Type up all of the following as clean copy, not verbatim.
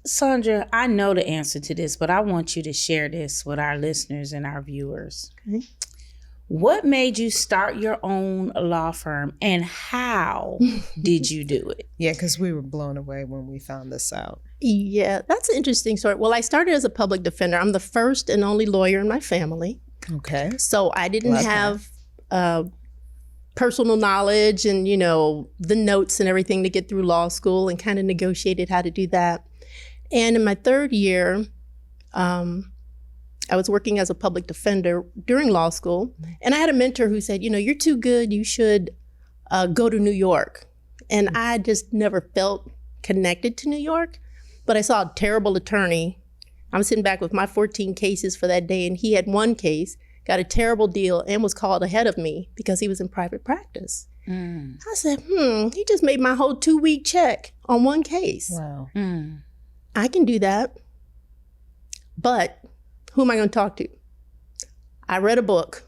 Sandra, I know the answer to this, but I want you to share this with our listeners and our viewers. Okay. What made you start your own law firm, and how did you do it? Yeah, because we were blown away when we found this out. Yeah, that's an interesting story. Well, I started as a public defender. I'm the first and only lawyer in my family. Okay. So I didn't Love have personal knowledge and, the notes and everything to get through law school, and kind of negotiated how to do that. And in my third year, I was working as a public defender during law school. And I had a mentor who said, you're too good. You should go to New York. And I just never felt connected to New York. But I saw a terrible attorney. I'm sitting back with my 14 cases for that day, and he had one case, got a terrible deal, and was called ahead of me because he was in private practice. I said, he just made my whole 2-week check on one case. Wow. I can do that. But who am I going to talk to? I read a book.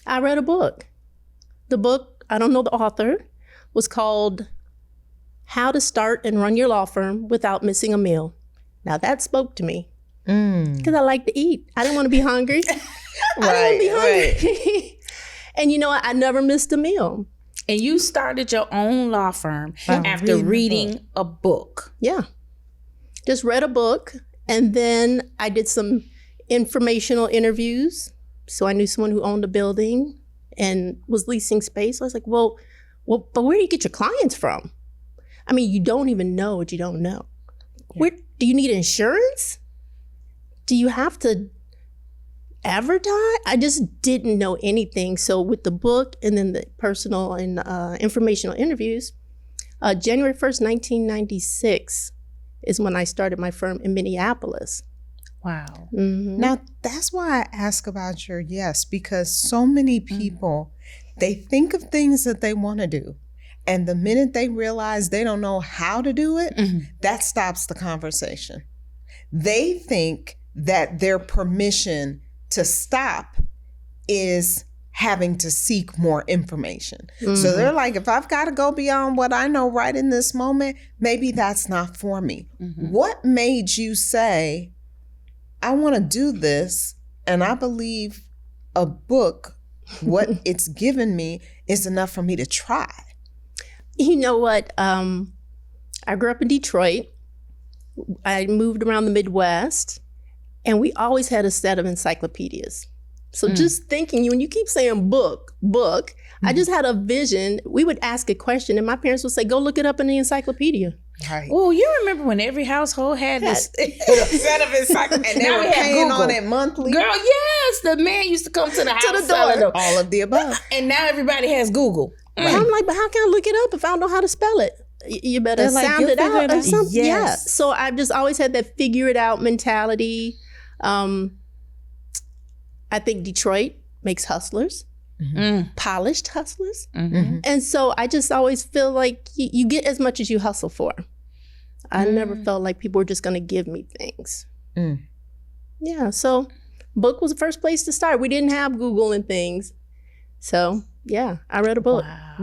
The book, I don't know the author, was called How to Start and Run Your Law Firm Without Missing a Meal. Now that spoke to me because I like to eat. I didn't want to be hungry. I didn't want to be hungry. And you know what? I never missed a meal. And you started your own law firm after reading a book. Yeah. Just read a book. And then I did some informational interviews. So I knew someone who owned a building and was leasing space. I was like, well, but where do you get your clients from? I mean, you don't even know what you don't know. Yeah. Where do you need insurance? Do you have to advertise? I just didn't know anything. So with the book and then the personal and informational interviews, January 1st, 1996 is when I started my firm in Minneapolis. Wow. Mm-hmm. Now, that's why I ask about your yes, because so many people, they think of things that they want to do. And the minute they realize they don't know how to do it, that stops the conversation. They think that their permission to stop is having to seek more information. So they're like, if I've got to go beyond what I know right in this moment, maybe that's not for me. What made you say, I want to do this, and I believe a book, what it's given me, is enough for me to try? You know what? I grew up in Detroit. I moved around the Midwest, and we always had a set of encyclopedias. So just thinking, when you keep saying book, I just had a vision. We would ask a question, and my parents would say, go look it up in the encyclopedia. Right. Well, you remember when every household had this set of encyclopedias, And they were paying on it monthly. Girl, yes, the man used to come to the house, the door. selling them. All of the above. And now everybody has Google. But I'm like, but how can I look it up if I don't know how to spell it? You better They're like, sound you'll it figure out it or out. something. Yes. Yeah. So I've just always had that figure it out mentality. I think Detroit makes hustlers, polished hustlers. And so I just always feel like you get as much as you hustle for. I never felt like people were just going to give me things. Yeah. So book was the first place to start. We didn't have Google and things. So yeah, I read a book. Wow.